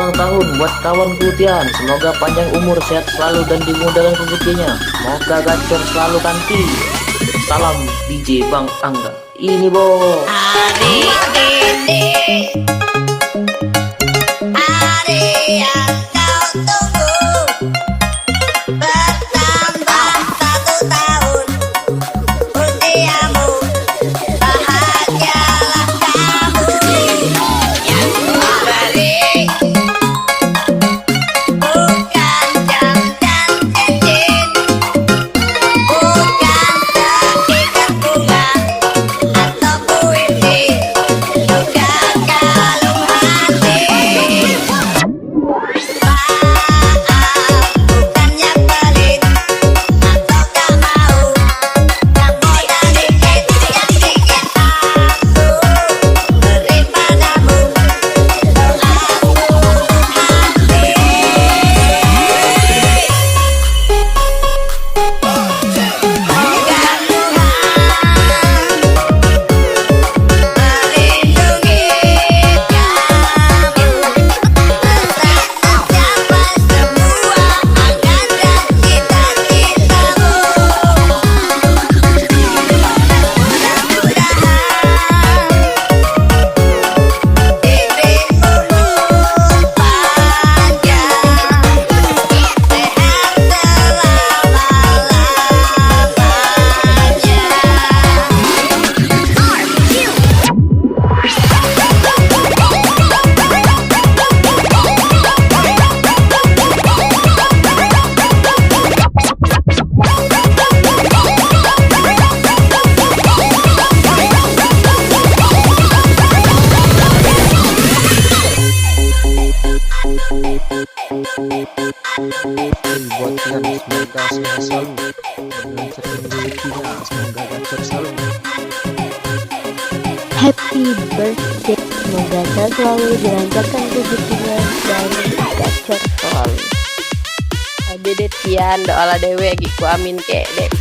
ulang tahun buat kawanku Tian. Semoga panjang umur, sehat selalu dan dimudahkan rezekinya. Semoga gacor selalu kanti. Salam DJ Bang Angga. Ini Bo. Hari ini, hari yang kau tunggu, bertambah 1 tahun usiamu. Bahagialah kamu yang kuberi, bukan jam dan cincin, bukan seikat bunga atau puisi, juga kalung hati. Maaf, bukannya pelit atau tak mau, yang mudah dikit, yang dikit aku beri padamu doaku hati. Semoga Tuhan melindungi kami, serta tercapai semua angan dan cita-citamu. Mudah-mudahan diberi umur panjang, sehat buat Tian, semoga sehat selalu dan lancarkan rezekinya, semoga gacor selalu. Happy birthday, semoga sehat selalu, dilancarkan rezekinya dan gacor selalu. Dede Tian doa dewe giku amin ke dek.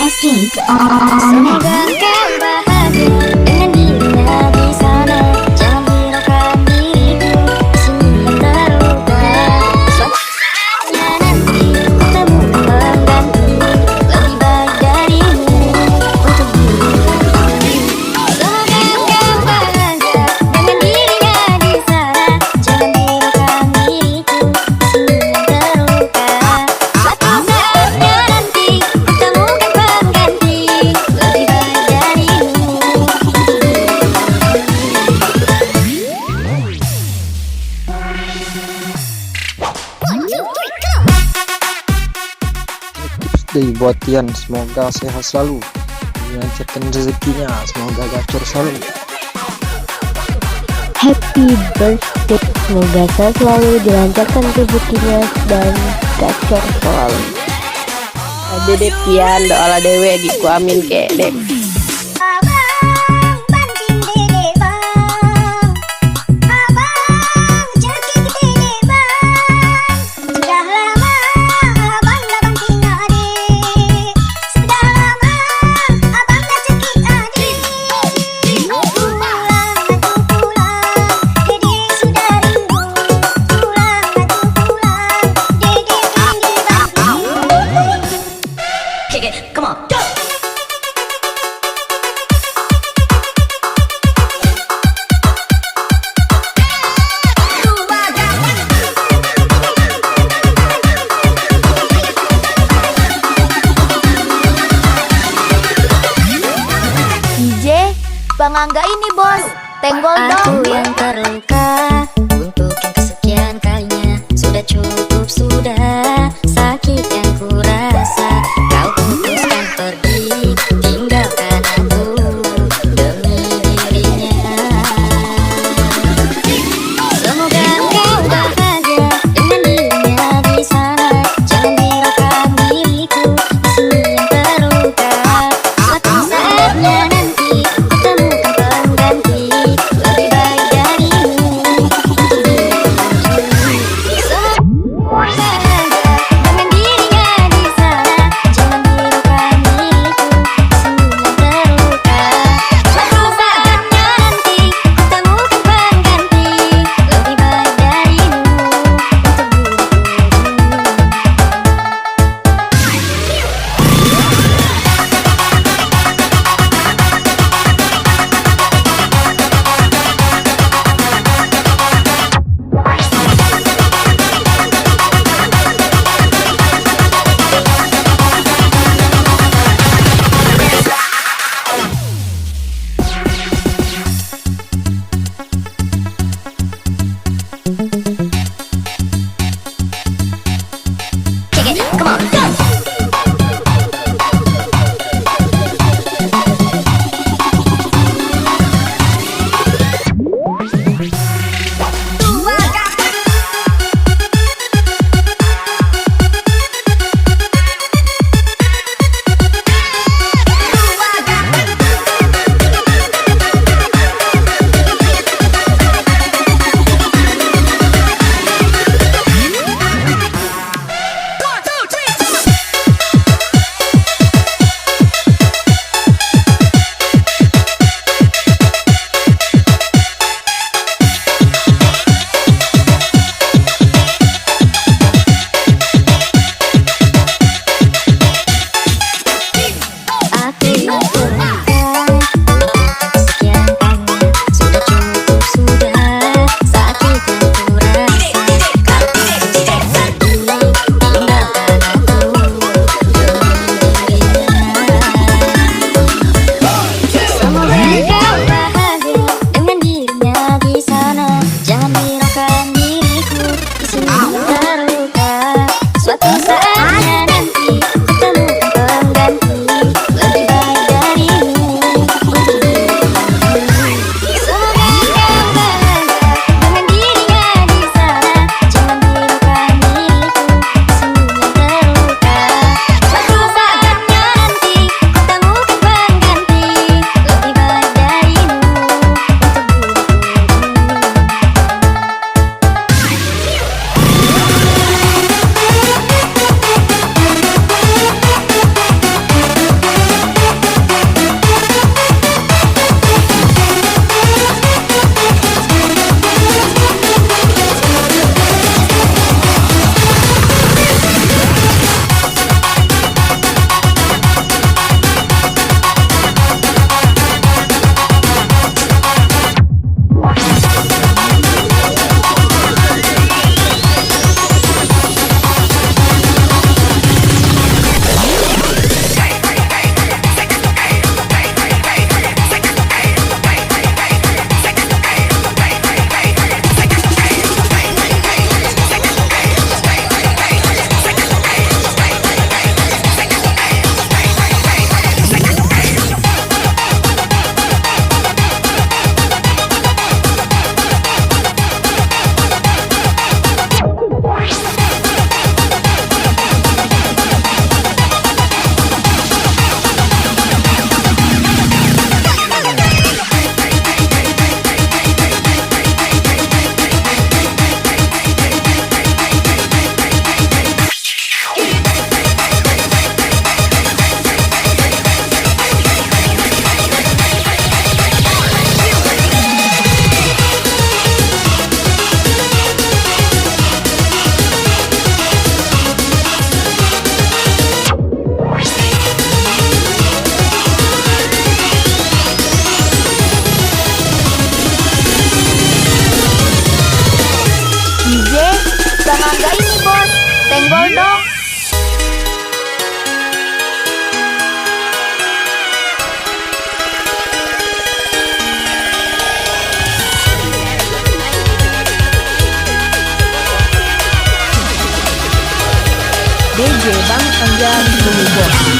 Semoga kau bahagia dengan dirinya di sana. Jangan hiraukan diriku di sini yang terluka. Suatu saatnya nanti temukan pengganti lebih baik darimu untuk dirimu. Semoga kau bahagia dengan dirinya di sana. Jangan hiraukan diriku di sini yang terluka. Suatu saatnya nanti temukan pengganti lebih baik darimu. Day buat Tian, semoga sehat selalu, dilancarkan rezekinya, semoga gacor selalu. Happy birthday, semoga sehat selalu, dilancarkan rezekinya dan gacor selalu. Dede pian doa dewe gitu amin kek dek. Abang banting dede bang, abang jakit dede bang. Sudah lama abang dah banting adik, sudah lama abang dah cekik adik. Pulang dede sudah rindu, pulang dede pilih banting. Kick it, come on, go! DJ, Bang Angga ini bos, tenggol Aku dong. yang terluka untuk yang kesekian kalinya. Sudah cukup, sudah sakit yang kurasa. Kau putuskan pergi, tinggalkan aku demi dirinya. Semoga kau bahagia dengan dirinya di sana. Jangan hiraukan diriku di sini yang terluka. Suatu saatnya nanti temukan pengganti lebih baik darimu. Suatu saatnya nanti temukan pengganti lebih baik dari DJ Bang Angga ini bos.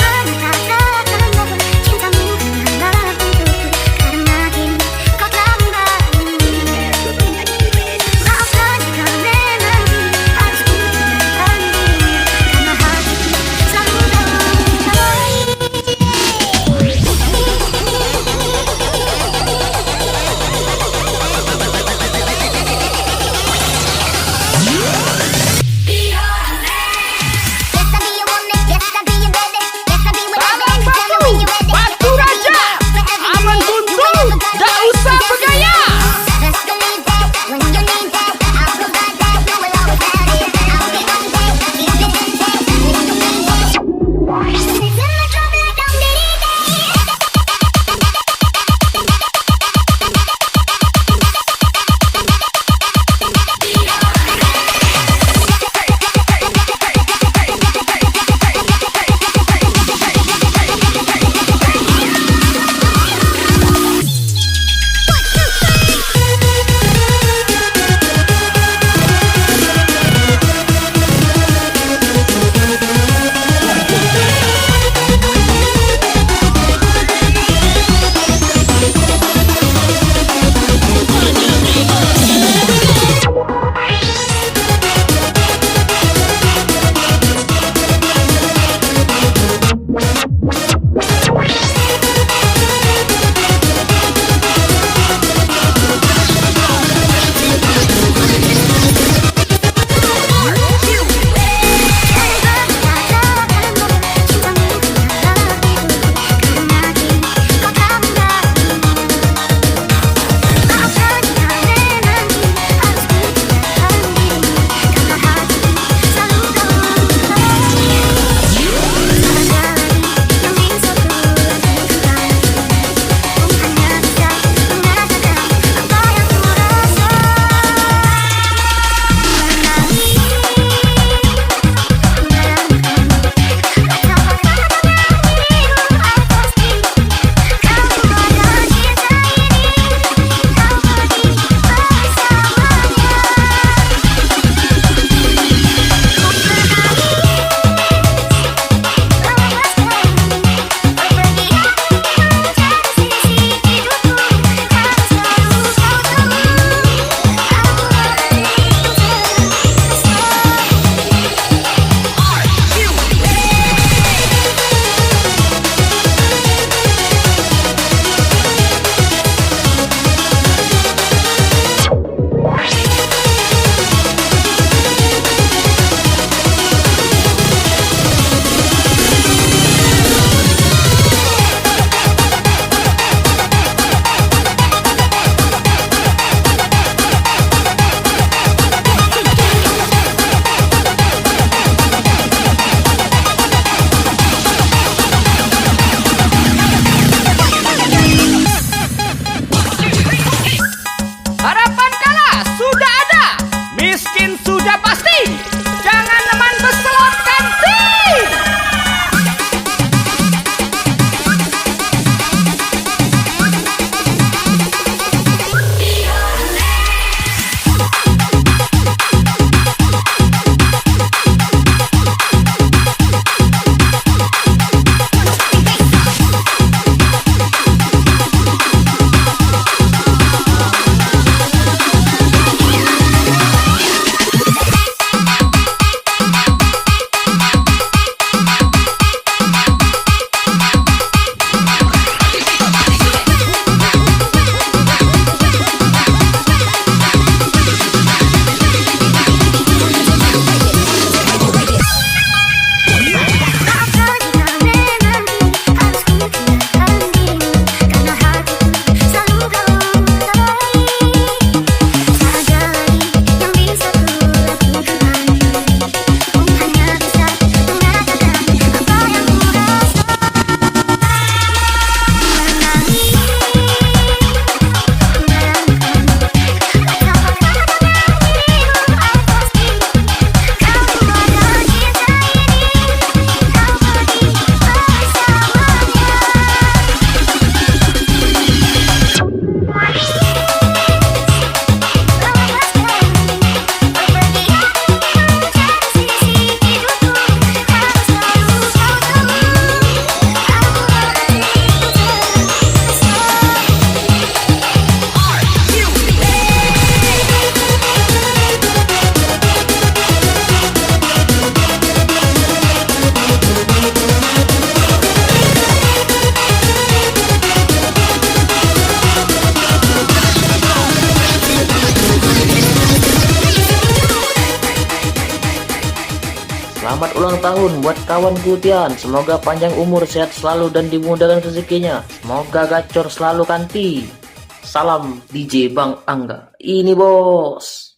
Selamat ulang tahun buat kawanku Tian. Semoga panjang umur, sehat selalu dan dimudahkan rezekinya. Semoga gacor selalu Kanti. Salam DJ Bang Angga. Ini bos.